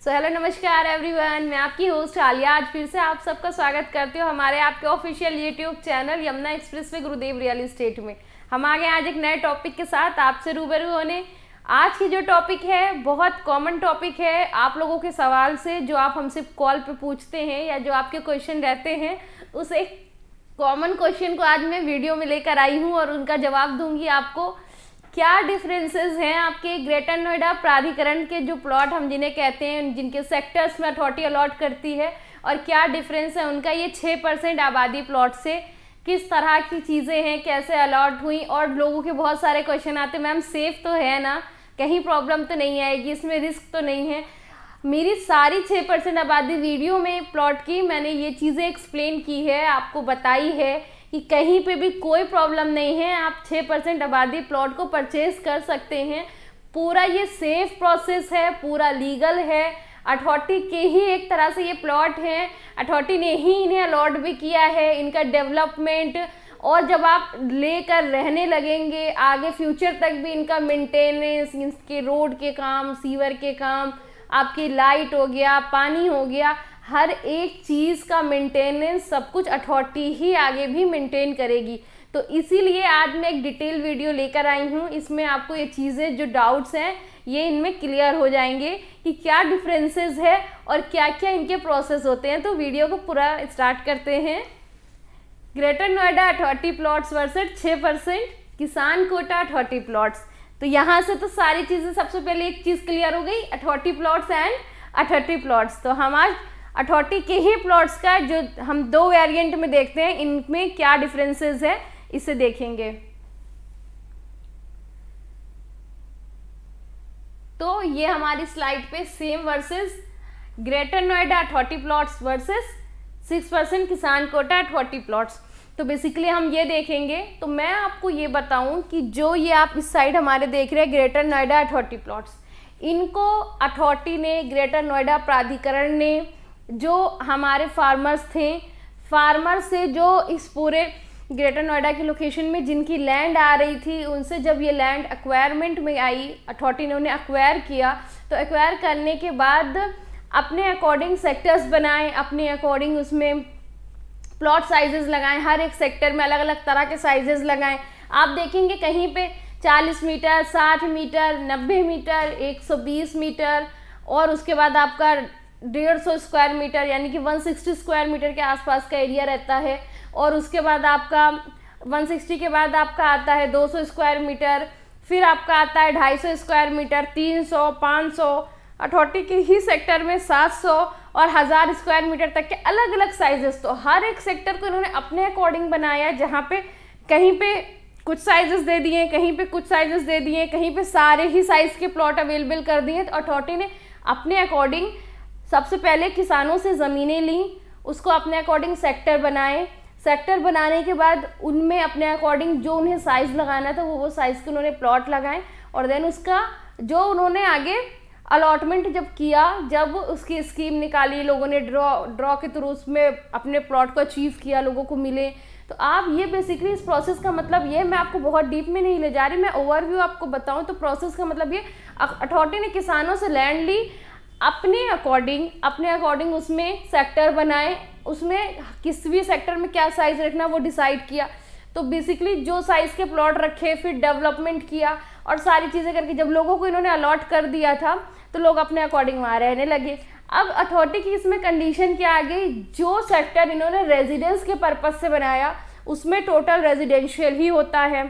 Hello नमस्कार everyone, मैं आपकी होस्ट आलिया आज फिर से आप सबका स्वागत करती हूँ हमारे आपके official YouTube channel Yamuna express way गुरुदेव रियल एस्टेट में। हम आ गए आज एक नए टॉपिक के साथ आपसे रूबरू होने। आज की जो टॉपिक है बहुत कॉमन टॉपिक है, आप लोगों के सवाल से जो आप हमसे कॉल पे पूछते हैं या जो आपके क्वेश्चन रहते हैं, उस एक कॉमन क्वेश्चन को आज मैं वीडियो में लेकर आई हूँ और उनका जवाब दूंगी आपको। क्या डिफरेंसेस हैं आपके ग्रेटर नोएडा प्राधिकरण के जो प्लॉट हम जिन्हें कहते हैं, जिनके सेक्टर्स में अथॉरिटी अलॉट करती है, और क्या डिफरेंस है उनका ये 6% आबादी प्लॉट से, किस तरह की चीज़ें हैं, कैसे अलॉट हुई। और लोगों के बहुत सारे क्वेश्चन आते हैं, मैम सेफ तो है ना, कहीं प्रॉब्लम तो नहीं आएगी, इसमें रिस्क तो नहीं है। मेरी सारी 6% आबादी वीडियो में प्लॉट की मैंने ये चीज़ें एक्सप्लेन की है, आपको बताई है कि कहीं पे भी कोई प्रॉब्लम नहीं है, आप 6% आबादी प्लॉट को परचेज कर सकते हैं। पूरा ये सेफ प्रोसेस है, पूरा लीगल है, अथॉरिटी के ही एक तरह से ये प्लॉट हैं, अथॉरिटी ने ही इन्हें अलॉट भी किया है। इनका डेवलपमेंट और जब आप लेकर रहने लगेंगे आगे फ्यूचर तक भी इनका मेंटेनेंस, इनके रोड के काम, सीवर के काम, आपकी लाइट हो गया, पानी हो गया, हर एक चीज़ का मेंटेनेंस सब कुछ अथॉरिटी ही आगे भी मेंटेन करेगी। तो इसीलिए आज मैं एक डिटेल वीडियो लेकर आई हूँ। इसमें आपको ये चीज़ें जो डाउट्स हैं ये इनमें क्लियर हो जाएंगे कि क्या डिफरेंसेस है और क्या क्या इनके प्रोसेस होते हैं। तो वीडियो को पूरा स्टार्ट करते हैं। Greater Noida authority plots versus 6% किसान कोटा अथॉरिटी प्लॉट्स। तो यहाँ से तो सारी चीज़ें, सबसे पहले एक चीज़ क्लियर हो गई, authority plots and authority plots. तो हम आज अथॉरिटी के ही प्लॉट्स का जो हम दो वेरिएंट में देखते हैं, इनमें क्या डिफरेंसेस है इसे देखेंगे। तो ये हमारी स्लाइड पे same versus greater Noida authority plots versus 6% किसान कोटा अथॉरिटी प्लॉट्स। तो बेसिकली हम ये देखेंगे। तो मैं आपको ये बताऊं कि जो ये आप इस साइड हमारे देख रहे हैं ग्रेटर नोएडा अथॉरिटी प्लॉट्स, इनको अथॉरिटी ने, ग्रेटर नोएडा प्राधिकरण ने, जो हमारे फार्मर्स थे, फार्मर से जो इस पूरे ग्रेटर नोएडा की लोकेशन में जिनकी लैंड आ रही थी, उनसे जब ये लैंड एक्वायरमेंट में आई, अथॉरिटी ने उन्हें एक्वायर किया। तो एक्वायर करने के बाद अपने अकॉर्डिंग सेक्टर्स बनाए, अपने अकॉर्डिंग उसमें प्लॉट साइजेस लगाएं, हर एक सेक्टर में अलग अलग तरह के साइजेस लगाएं। आप देखेंगे कहीं पे 40 मीटर, 60 मीटर, 90 मीटर, 120 मीटर, और उसके बाद आपका 150 स्क्वायर मीटर यानी कि 160 स्क्वायर मीटर के आसपास का एरिया रहता है। और उसके बाद आपका 160 के बाद आपका आता है 200 स्क्वायर मीटर, फिर आपका आता है 250 स्क्वायर मीटर, 300, 500, अथॉरिटी के ही सेक्टर में 700 और 1000 स्क्वायर मीटर तक के अलग अलग साइजेस। तो हर एक सेक्टर को इन्होंने अपने अकॉर्डिंग बनाया, जहाँ पे कहीं पे कुछ साइजेस दे दिए, कहीं पे कुछ साइजेस दे दिए, कहीं पे सारे ही साइज़ के प्लॉट अवेलेबल कर दिए। तो अथॉरिटी ने अपने अकॉर्डिंग सबसे पहले किसानों से ज़मीनें ली, उसको अपने अकॉर्डिंग सेक्टर बनाए। सेक्टर बनाने के बाद उनमें अपने अकॉर्डिंग जो उन्हें साइज़ लगाना था वो साइज़ के उन्होंने प्लॉट लगाए। और देन उसका जो उन्होंने आगे अलॉटमेंट जब किया, जब उसकी स्कीम निकाली, लोगों ने ड्रॉ के थ्रू उसमें अपने प्लॉट को अचीव किया, लोगों को मिले। तो आप ये बेसिकली इस प्रोसेस का मतलब ये, मैं आपको बहुत डीप में नहीं ले जा रही, मैं ओवरव्यू आपको बताऊं। तो प्रोसेस का मतलब ये, अथॉरिटी ने किसानों से लैंड ली, अपने अकॉर्डिंग उसमें सेक्टर बनाए, उसमें किस भी सेक्टर में क्या साइज़ रखना वो डिसाइड किया। तो बेसिकली जो साइज़ के प्लॉट रखे, फिर डेवलपमेंट किया और सारी चीज़ें करके जब लोगों को इन्होंने अलॉट कर दिया था तो लोग अपने अकॉर्डिंग वहाँ रहने लगे। अब अथॉरिटी की इसमें कंडीशन क्या आ गई, जो सेक्टर इन्होंने रेजिडेंस के पर्पज़ से बनाया उसमें टोटल रेजिडेंशियल ही होता है,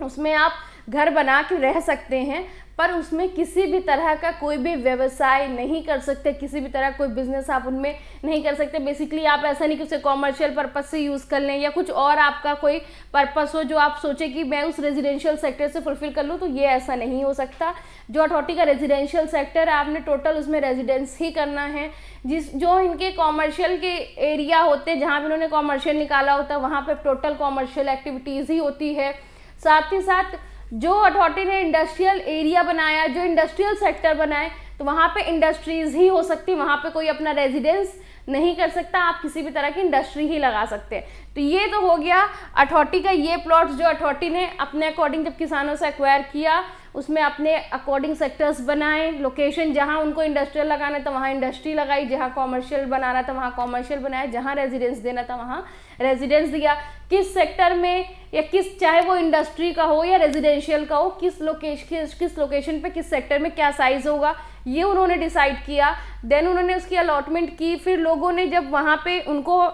उसमें आप घर बना के रह सकते हैं, पर उसमें किसी भी तरह का कोई भी व्यवसाय नहीं कर सकते, किसी भी तरह कोई बिजनेस आप उनमें नहीं कर सकते। बेसिकली आप ऐसा नहीं कि उसे कॉमर्शियल पर्पस से यूज़ कर लें या कुछ और आपका कोई पर्पस हो जो आप सोचें कि मैं उस रेजिडेंशियल सेक्टर से फुलफिल कर लूँ, तो ये ऐसा नहीं हो सकता। जो अथॉरिटी का रेजिडेंशियल सेक्टर है, आपने टोटल उसमें रेजिडेंस ही करना है। जो इनके कॉमर्शियल के एरिया होते हैं, जहाँ पर उन्होंने कॉमर्शियल निकाला होता है, वहाँ पर टोटल कॉमर्शियल एक्टिविटीज़ ही होती है। साथ ही साथ जो अथॉरिटी ने इंडस्ट्रियल एरिया बनाया, जो इंडस्ट्रियल सेक्टर बनाए, तो वहाँ पे इंडस्ट्रीज़ ही हो सकती, वहाँ पे कोई अपना रेजिडेंस नहीं कर सकता, आप किसी भी तरह की इंडस्ट्री ही लगा सकते हैं। तो ये तो हो गया अथॉरिटी का ये प्लॉट्स जो अथॉरिटी ने अपने अकॉर्डिंग जब किसानों से एक्वायर किया उसमें अपने अकॉर्डिंग सेक्टर्स बनाए, लोकेशन जहाँ उनको इंडस्ट्रियल लगाना था वहाँ इंडस्ट्री लगाई, जहाँ कॉमर्शियल बनाना था वहाँ कॉमर्शियल बनाया, जहाँ रेजिडेंस देना था वहाँ रेजिडेंस दिया। किस सेक्टर में या किस, चाहे वो इंडस्ट्री का हो या रेजिडेंशियल का हो, किस लोकेशन पे किस सेक्टर में क्या साइज होगा, ये उन्होंने डिसाइड किया। देन उन्होंने उसकी अलॉटमेंट की। फिर लोगों ने जब वहाँ पे उनको,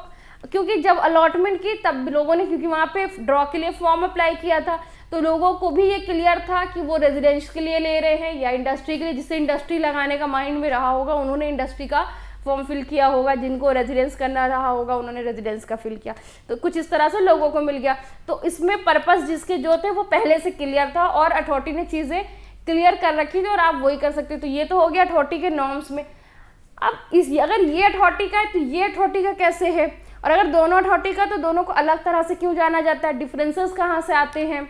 क्योंकि जब अलॉटमेंट की तब लोगों ने, क्योंकि वहाँ पे ड्रॉ के लिए फॉर्म अप्लाई किया था, तो लोगों को भी ये क्लियर था कि वो रेजिडेंस के लिए ले रहे हैं या इंडस्ट्री के लिए। जिससे इंडस्ट्री लगाने का माइंड में रहा होगा उन्होंने इंडस्ट्री का फॉर्म फिल किया होगा, जिनको रेजिडेंस करना रहा होगा उन्होंने रेजिडेंस का फिल किया। तो कुछ इस तरह से लोगों को मिल गया। तो इसमें पर्पस जिसके जो थे वो पहले से क्लियर था और अथॉरिटी ने चीज़ें क्लियर कर रखी थी और आप वही कर सकते। तो ये तो हो गया अथॉरिटी के नॉर्म्स में। अब अगर ये अथॉरिटी का है तो ये अथॉरिटी का कैसे है, और अगर दोनों अथॉरिटी का तो दोनों को अलग तरह से क्यों जाना जाता है, डिफरेंसेस कहाँ से आते हैं।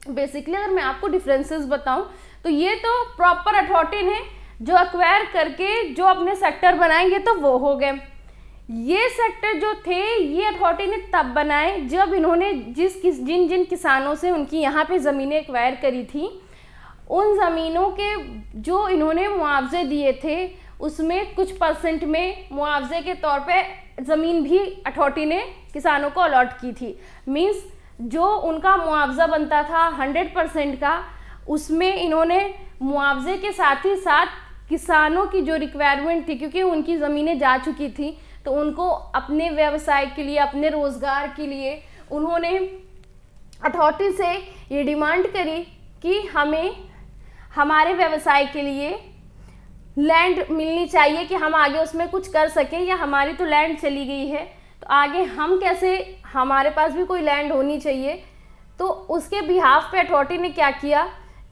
बेसिकली अगर मैं आपको डिफरेंसेस बताऊं तो ये तो प्रॉपर अथॉरिटी ने जो एक्वायर करके जो अपने सेक्टर बनाएंगे तो वो हो गए। ये सेक्टर जो थे ये अथॉरिटी ने तब बनाए जब इन्होंने जिन जिन किसानों से उनकी यहाँ पे ज़मीनें एक्वायर करी थी, उन ज़मीनों के जो इन्होंने मुआवजे दिए थे उसमें कुछ परसेंट में मुआवजे के तौर पे ज़मीन भी अथॉरिटी ने किसानों को अलॉट की थी। मींस जो उनका मुआवजा बनता था 100% का, उसमें इन्होंने मुआवजे के साथ ही साथ किसानों की जो रिक्वायरमेंट थी, क्योंकि उनकी ज़मीनें जा चुकी थी, तो उनको अपने व्यवसाय के लिए, अपने रोज़गार के लिए उन्होंने अथॉरिटी से ये डिमांड करी कि हमें हमारे व्यवसाय के लिए लैंड मिलनी चाहिए कि हम आगे उसमें कुछ कर सकें, या हमारी तो लैंड चली गई है तो आगे हम कैसे, हमारे पास भी कोई लैंड होनी चाहिए। तो उसके बिहाफ पे अथॉरिटी ने क्या किया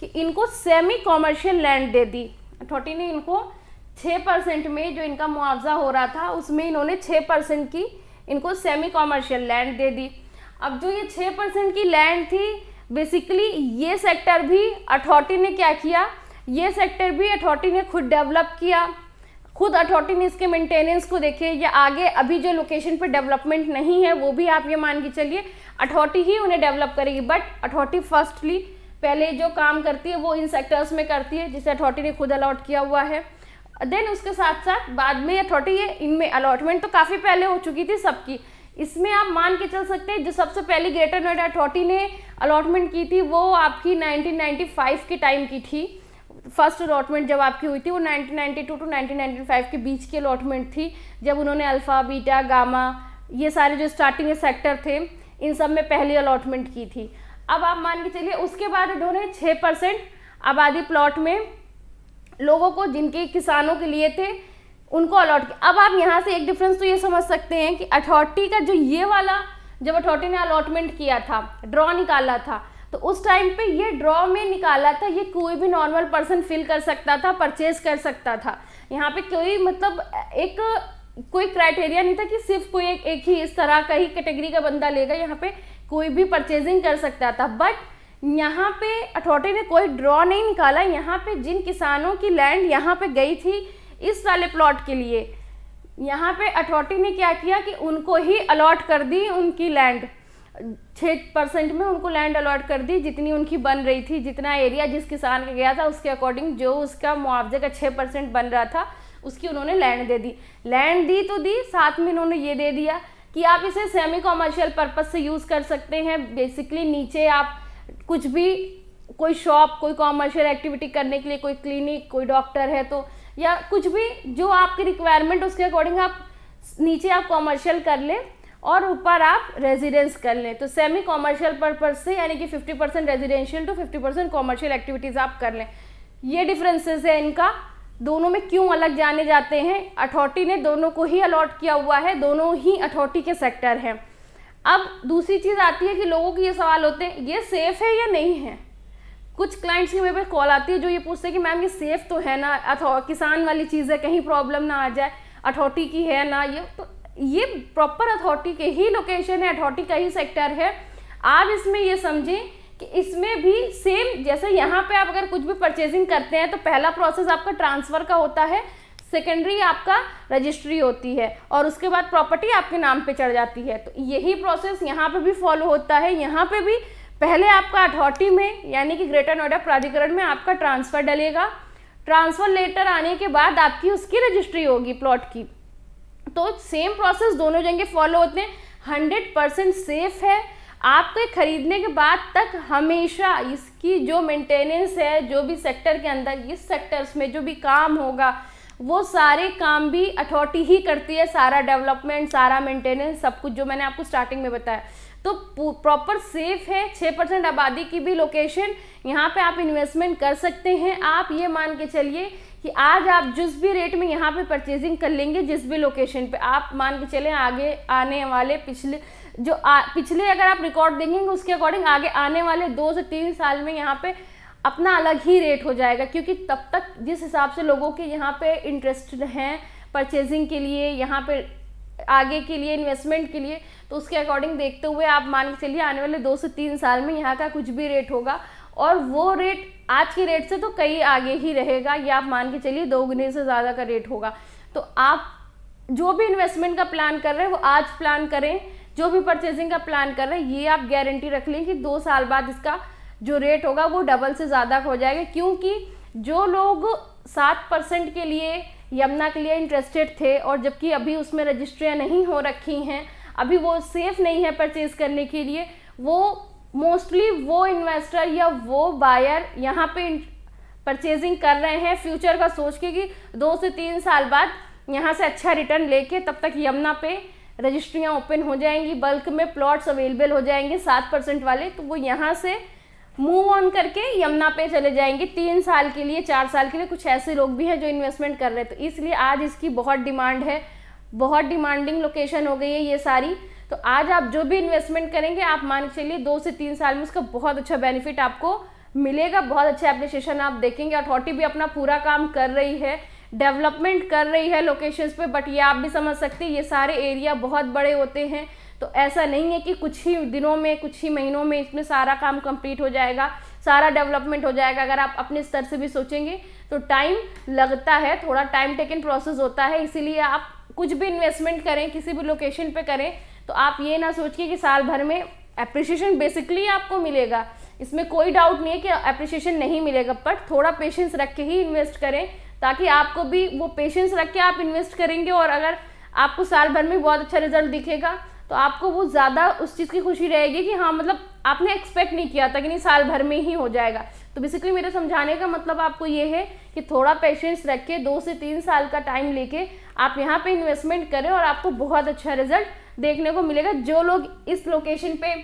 कि इनको सेमी कॉमर्शियल लैंड दे दी। अथॉरिटी ने इनको 6% में जो इनका मुआवजा हो रहा था उसमें इन्होंने 6% की इनको सेमी कॉमर्शियल लैंड दे दी। अब जो ये 6% की लैंड थी, बेसिकली ये सेक्टर भी अथॉरिटी ने क्या किया, ये सेक्टर भी अथॉरिटी ने खुद डेवलप किया। खुद अथॉरिटी ने इसके मेंटेनेंस को देखे, या आगे अभी जो लोकेशन पे डेवलपमेंट नहीं है वो भी आप ये मान के चलिए अथॉरिटी ही उन्हें डेवलप करेगी। बट अथॉरिटी फर्स्टली पहले जो काम करती है वो इन सेक्टर्स में करती है जिसे अथॉरिटी ने खुद अलॉट किया हुआ है। देन उसके साथ साथ बाद में अथॉरिटी इनमें अलॉटमेंट तो काफ़ी पहले हो चुकी थी सबकी। इसमें आप मान के चल सकते हैं जो सबसे पहली ग्रेटर नोएडा अथॉरिटी ने अलॉटमेंट की थी वो आपकी 1995 के टाइम की थी। फर्स्ट अलॉटमेंट जब आपकी हुई थी वो 1992 टू 1995 के बीच की अलॉटमेंट थी, जब उन्होंने अल्फ़ा, बीटा, गामा, ये सारे जो स्टार्टिंग के सेक्टर थे इन सब में पहली अलॉटमेंट की थी। अब आप मान के चलिए उसके बाद इन्होंने 6% आबादी प्लॉट में लोगों को, जिनके किसानों के लिए थे, उनको अलॉट किया। अब आप यहाँ से एक डिफरेंस तो ये समझ सकते हैं कि अथॉरिटी का जो ये वाला, जब अथॉरिटी ने अलॉटमेंट किया था, ड्रॉ निकाला था, तो उस टाइम पे ये ड्रॉ में निकाला था, ये कोई भी नॉर्मल पर्सन फिल कर सकता था, परचेज कर सकता था। यहाँ पे कोई मतलब कोई क्राइटेरिया नहीं था कि सिर्फ कोई एक ही इस तरह का ही कैटेगरी का बंदा लेगा, यहाँ पे कोई भी परचेजिंग कर सकता था। बट यहाँ पे अथॉरिटी ने कोई ड्रॉ नहीं निकाला। यहाँ पे जिन किसानों की लैंड यहाँ पे गई थी इस वाले प्लॉट के लिए, यहाँ पे अथॉरिटी ने क्या किया कि उनको ही अलॉट कर दी उनकी लैंड। 6% में उनको लैंड अलॉट कर दी, जितनी उनकी बन रही थी, जितना एरिया जिस किसान का गया था उसके अकॉर्डिंग जो उसका मुआवजे का 6% बन रहा था उसकी उन्होंने लैंड दे दी। लैंड दी तो दी, साथ में उन्होंने ये दे दिया कि आप इसे सेमी कॉमर्शियल पर्पस से यूज़ कर सकते हैं। बेसिकली नीचे आप कुछ भी, कोई शॉप, कोई कॉमर्शियल एक्टिविटी करने के लिए, कोई क्लिनिक, कोई डॉक्टर है तो, या कुछ भी जो आपकी रिक्वायरमेंट उसके अकॉर्डिंग आप नीचे आप कॉमर्शियल कर लें और ऊपर आप रेजिडेंस कर लें। तो सेमी कॉमर्शियल पर्पस से यानी कि 50% रेजिडेंशियल टू 50% कॉमर्शियल एक्टिविटीज़ आप कर लें। ये डिफरेंसेस है इनका, दोनों में क्यों अलग जाने जाते हैं। अथॉरिटी ने दोनों को ही अलॉट किया हुआ है, दोनों ही अथॉरिटी के सेक्टर हैं। अब दूसरी चीज़ आती है कि लोगों के ये सवाल होते हैं ये सेफ़ है या नहीं है। कुछ क्लाइंट्स की मेरे पास कॉल आती है जो ये पूछते हैं कि मैम ये सेफ़ तो है ना, किसान वाली चीज़ है, कहीं प्रॉब्लम ना आ जाए, अथॉरिटी की है ना ये। तो ये प्रॉपर अथॉरिटी के ही लोकेशन है, अथॉरिटी का ही सेक्टर है। आप इसमें ये समझें कि इसमें भी सेम जैसे यहाँ पे आप अगर कुछ भी परचेजिंग करते हैं तो पहला प्रोसेस आपका ट्रांसफ़र का होता है, सेकेंडरी आपका रजिस्ट्री होती है और उसके बाद प्रॉपर्टी आपके नाम पे चढ़ जाती है। तो यही प्रोसेस यहाँ पे भी फॉलो होता है। यहाँ पे भी पहले आपका अथॉरिटी में यानी कि ग्रेटर नोएडा प्राधिकरण में आपका ट्रांसफ़र डलेगा। ट्रांसफ़र लेटर आने के बाद आपकी उसकी रजिस्ट्री होगी प्लॉट की। तो सेम प्रोसेस दोनों जगह फॉलो होते हैं, 100% सेफ है। आपके खरीदने के बाद तक हमेशा इसकी जो मेंटेनेंस है, जो भी सेक्टर के अंदर, इस सेक्टर्स में जो भी काम होगा वो सारे काम भी अथॉरिटी ही करती है, सारा डेवलपमेंट, सारा मेंटेनेंस, सब कुछ जो मैंने आपको स्टार्टिंग में बताया। तो प्रॉपर सेफ है। 6% आबादी की भी लोकेशन, यहाँ पे आप इन्वेस्टमेंट कर सकते हैं। आप ये मान के चलिए कि आज आप जिस भी रेट में यहाँ पे परचेजिंग कर लेंगे, जिस भी लोकेशन पे, आप मान के चलें आगे आने वाले पिछले अगर आप रिकॉर्ड देखेंगे उसके अकॉर्डिंग आगे आने वाले 2 से 3 साल में यहाँ पे अपना अलग ही रेट हो जाएगा, क्योंकि तब तक जिस हिसाब से लोगों के यहाँ पे इंटरेस्टेड हैं परचेजिंग के लिए, यहाँ पे आगे के लिए इन्वेस्टमेंट के लिए, तो उसके अकॉर्डिंग देखते हुए आप मान के चलिए आने वाले 2 से 3 साल में यहाँ का कुछ भी रेट होगा और वो रेट आज के रेट से तो कई आगे ही रहेगा, या आप मान के चलिए 2 गुने से ज़्यादा का रेट होगा। तो आप जो भी इन्वेस्टमेंट का प्लान कर रहे हैं वो आज प्लान करें, जो भी परचेजिंग का प्लान कर रहे हैं ये आप गारंटी रख लें कि 2 साल बाद इसका जो रेट होगा वो डबल से ज़्यादा हो जाएगा। क्योंकि जो लोग 7% के लिए यमुना के लिए इंटरेस्टेड थे और जबकि अभी उसमें रजिस्ट्रियाँ नहीं हो रखी हैं, अभी वो सेफ़ नहीं है परचेज करने के लिए, वो मोस्टली वो इन्वेस्टर या वो बायर यहाँ पे परचेजिंग कर रहे हैं फ्यूचर का सोच के कि 2 से 3 साल बाद यहाँ से अच्छा रिटर्न लेके तब तक यमुना पे रजिस्ट्रियाँ ओपन हो जाएंगी, बल्क में प्लॉट्स अवेलेबल हो जाएंगे 7% वाले, तो वो यहाँ से मूव ऑन करके यमुना पे चले जाएंगे 3 साल के लिए, 4 साल के लिए। कुछ ऐसे लोग भी हैं जो इन्वेस्टमेंट कर रहे हैं, तो इसलिए आज इसकी बहुत डिमांड है, बहुत डिमांडिंग लोकेशन हो गई है ये सारी। तो आज आप जो भी इन्वेस्टमेंट करेंगे आप मान के चलिए 2 से 3 साल में उसका बहुत अच्छा बेनिफिट आपको मिलेगा, बहुत अच्छा एप्रिसिएशन आप देखेंगे। अथॉरिटी भी अपना पूरा काम कर रही है, डेवलपमेंट कर रही है लोकेशंस पे, बट ये आप भी समझ सकते हैं ये सारे एरिया बहुत बड़े होते हैं, तो ऐसा नहीं है कि कुछ ही दिनों में, कुछ ही महीनों में इसमें सारा काम कंप्लीट हो जाएगा, सारा डेवलपमेंट हो जाएगा। अगर आप अपने स्तर से भी सोचेंगे तो टाइम लगता है, थोड़ा टाइम टेकन प्रोसेस होता है। इसीलिए आप कुछ भी इन्वेस्टमेंट करें, किसी भी लोकेशन पे करें, तो आप ये ना सोचिए कि साल भर में एप्रिसिएशन बेसिकली आपको मिलेगा, इसमें कोई डाउट नहीं है कि एप्रिसिएशन नहीं मिलेगा, बट थोड़ा पेशेंस रख के ही इन्वेस्ट करें, ताकि आपको भी वो पेशेंस रख के आप इन्वेस्ट करेंगे और अगर आपको साल भर में बहुत अच्छा रिजल्ट दिखेगा तो आपको वो ज़्यादा उस चीज़ की खुशी रहेगी कि हाँ मतलब आपने एक्सपेक्ट नहीं किया था कि नहीं साल भर में ही हो जाएगा। तो बेसिकली मेरे समझाने का मतलब आपको ये है कि थोड़ा पेशेंस रख के 2 से 3 साल का टाइम लेके आप यहाँ पे इन्वेस्टमेंट करें और आपको बहुत अच्छा रिजल्ट देखने को मिलेगा। जो लोग इस लोकेशन पे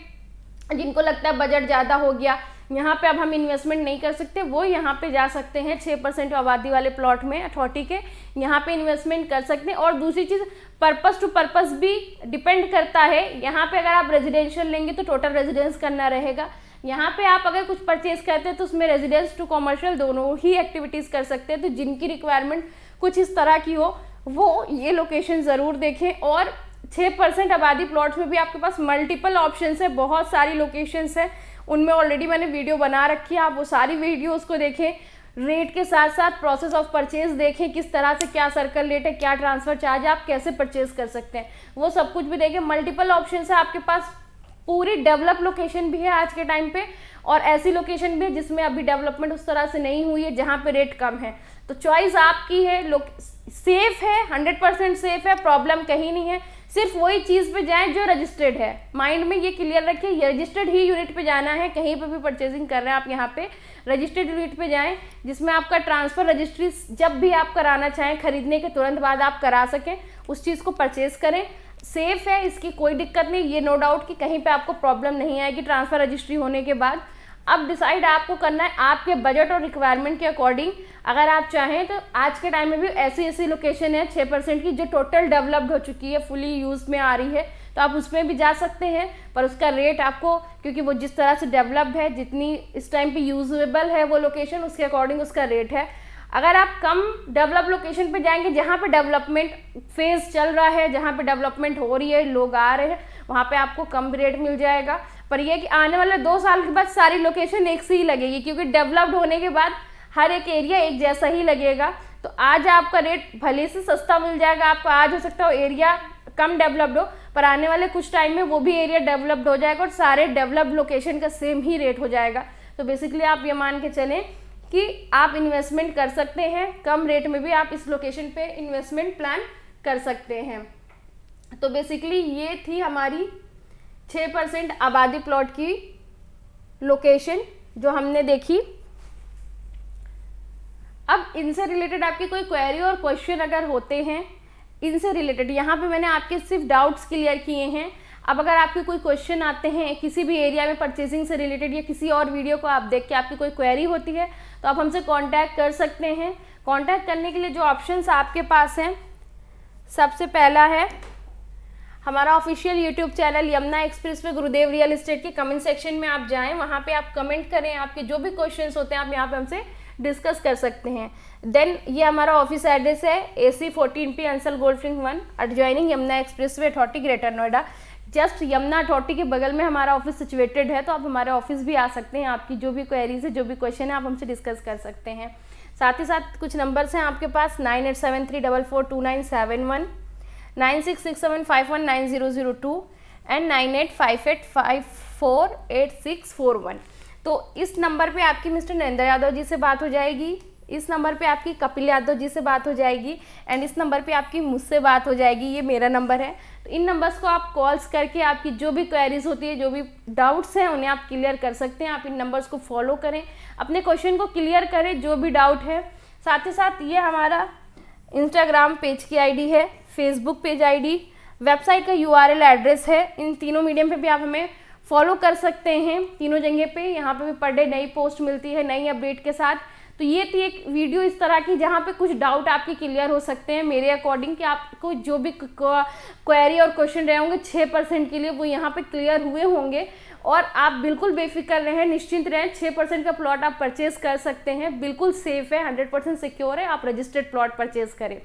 जिनको लगता है बजट ज़्यादा हो गया, यहाँ पे अब हम इन्वेस्टमेंट नहीं कर सकते, वो यहाँ पे जा सकते हैं 6% आबादी वाले प्लॉट में अथॉरिटी के, यहाँ पे इन्वेस्टमेंट कर सकते हैं। और दूसरी चीज़ पर्पस टू पर्पस भी डिपेंड करता है। यहाँ पे अगर आप रेजिडेंशियल लेंगे तो टोटल रेजिडेंस करना रहेगा, यहाँ पे आप अगर कुछ परचेज करते हैं तो उसमें रेजिडेंस टू कॉमर्शियल दोनों ही एक्टिविटीज़ कर सकते हैं। तो जिनकी रिक्वायरमेंट कुछ इस तरह की हो वो ये लोकेशन ज़रूर देखें। और 6% आबादी प्लॉट्स में भी आपके पास मल्टीपल ऑप्शंस है, बहुत सारी लोकेशंस हैं, उनमें ऑलरेडी मैंने वीडियो बना रखी है, आप वो सारी वीडियो उसको देखें, रेट के साथ साथ प्रोसेस ऑफ परचेज देखें, किस तरह से क्या सर्कल रेट है, क्या ट्रांसफ़र चार्ज है, आप कैसे परचेज कर सकते हैं, वो सब कुछ भी देखें। मल्टीपल ऑप्शंस है आपके पास, पूरी डेवलप लोकेशन भी है आज के टाइम पे और ऐसी लोकेशन भी है जिसमें अभी डेवलपमेंट उस तरह से नहीं हुई है, जहाँ पे रेट कम है। तो चॉइस आपकी है, सेफ है, 100% सेफ है, प्रॉब्लम कहीं नहीं है। सिर्फ वही चीज़ पे जाएं जो रजिस्टर्ड है, माइंड में ये क्लियर रखिए, ये रजिस्टर्ड ही यूनिट पे जाना है। कहीं पे भी परचेजिंग कर रहे हैं आप यहाँ पे रजिस्टर्ड यूनिट पे जाएं, जिसमें आपका ट्रांसफ़र रजिस्ट्री जब भी आप कराना चाहें, खरीदने के तुरंत बाद आप करा सकें, उस चीज़ को परचेज करें। सेफ है, इसकी कोई दिक्कत नहीं, ये नो डाउट कि कहीं पे आपको प्रॉब्लम नहीं आएगी ट्रांसफ़र रजिस्ट्री होने के बाद। अब डिसाइड आपको करना है आपके बजट और रिक्वायरमेंट के अकॉर्डिंग। अगर आप चाहें तो आज के टाइम में भी ऐसी लोकेशन है 6% की जो टोटल डेवलप्ड हो चुकी है, फुली यूज में आ रही है, तो आप उसमें भी जा सकते हैं। पर उसका रेट आपको, क्योंकि वो जिस तरह से डेवलप्ड है, जितनी इस टाइम पे यूजेबल है वो लोकेशन, उसके अकॉर्डिंग उसका रेट है। अगर आप कम डेवलप लोकेशन पे जाएंगे जहाँ पे डेवलपमेंट फेज चल रहा है, जहाँ पे डेवलपमेंट हो रही है, लोग आ रहे हैं, वहाँ पे आपको कम रेट मिल जाएगा। पर यह कि आने वाले 2 साल के बाद सारी लोकेशन एक सी ही लगेगी, क्योंकि डेवलप्ड होने के बाद हर एक एरिया एक जैसा ही लगेगा। तो आज आपका रेट भले से सस्ता मिल जाएगा, आपको आज हो सकता हो एरिया कम डेवलप्ड हो, पर आने वाले कुछ टाइम में वो भी एरिया डेवलप्ड हो जाएगा और सारे डेवलप्ड लोकेशन का सेम ही रेट हो जाएगा। तो बेसिकली आप ये मान के चलें कि आप इन्वेस्टमेंट कर सकते हैं, कम रेट में भी आप इस लोकेशन पे इन्वेस्टमेंट प्लान कर सकते हैं। तो बेसिकली ये थी हमारी 6% आबादी प्लॉट की लोकेशन जो हमने देखी। अब इनसे रिलेटेड आपकी कोई क्वेरी और क्वेश्चन अगर होते हैं इनसे रिलेटेड, यहाँ पे मैंने आपके सिर्फ डाउट्स क्लियर किए हैं। अब अगर आपके कोई क्वेश्चन आते हैं किसी भी एरिया में परचेजिंग से रिलेटेड या किसी और वीडियो को आप देख के आपकी कोई क्वेरी होती है तो आप हमसे कांटेक्ट कर सकते हैं। कांटेक्ट करने के लिए जो ऑप्शंस आपके पास हैं, सबसे पहला है हमारा official YouTube channel Yamuna express पे गुरुदेव रियल एस्टेट के कमेंट सेक्शन में आप जाएं, वहाँ पे आप कमेंट करें, आपके जो भी क्वेश्चंस होते हैं आप यहाँ पे हमसे डिस्कस कर सकते हैं। देन ये हमारा ऑफिस एड्रेस है AC 14P अंसल गोल्ड फिंग 1 adjoining Yamuna express way authority greater Noida. Just Yamuna authority के बगल में हमारा ऑफिस सिचुएटेड है, तो आप हमारे ऑफिस भी आ सकते हैं। आपकी जो भी क्वेरीज है, जो भी क्वेश्चन है, आप हमसे डिस्कस कर सकते हैं। साथ ही साथ कुछ नंबर्स हैं आपके पास 9873442971, 9667519002 एंड 9858548641। तो इस नंबर पे आपकी मिस्टर नरेंद्र यादव जी से बात हो जाएगी, इस नंबर पे आपकी कपिल यादव जी से बात हो जाएगी एंड इस नंबर पे आपकी मुझसे बात हो जाएगी। ये मेरा नंबर है। तो इन नंबर्स को आप कॉल्स करके आपकी जो भी क्वेरीज होती है, जो भी डाउट्स हैं, उन्हें आप क्लियर कर सकते हैं। आप इन नंबर्स को फॉलो करें, अपने क्वेश्चन को क्लियर करें जो भी डाउट है। साथ ही साथ ये हमारा इंस्टाग्राम पेज की आईडी है, फेसबुक पेज आईडी, वेबसाइट का URL एड्रेस है। इन तीनों मीडियम पे भी आप हमें फॉलो कर सकते हैं, तीनों जगह पे। यहाँ पे भी पर डे नई पोस्ट मिलती है नई अपडेट के साथ। तो ये थी एक वीडियो इस तरह की जहाँ पे कुछ डाउट आपके क्लियर हो सकते हैं मेरे अकॉर्डिंग, कि आपको जो भी क्वेरी और क्वेश्चन रहे होंगे 6% के लिए वो यहाँ पे क्लियर हुए होंगे। और आप बिल्कुल बेफिक्र रहें, निश्चिंत रहें, 6% का प्लॉट आप परचेज कर सकते हैं, बिल्कुल सेफ है, 100% सिक्योर है। आप रजिस्टर्ड प्लॉट परचेज करें।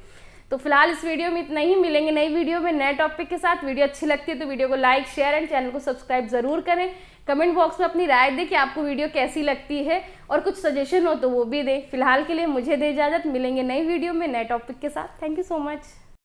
तो फिलहाल इस वीडियो में इतना ही, मिलेंगे नई वीडियो में नए टॉपिक के साथ। वीडियो अच्छी लगती है तो वीडियो को लाइक शेयर एंड चैनल को सब्सक्राइब जरूर करें। कमेंट बॉक्स में अपनी राय दें कि आपको वीडियो कैसी लगती है और कुछ सजेशन हो तो वो भी दें। फिलहाल के लिए मुझे दे इजाज़त, मिलेंगे नई वीडियो में नए टॉपिक के साथ। Thank you so much.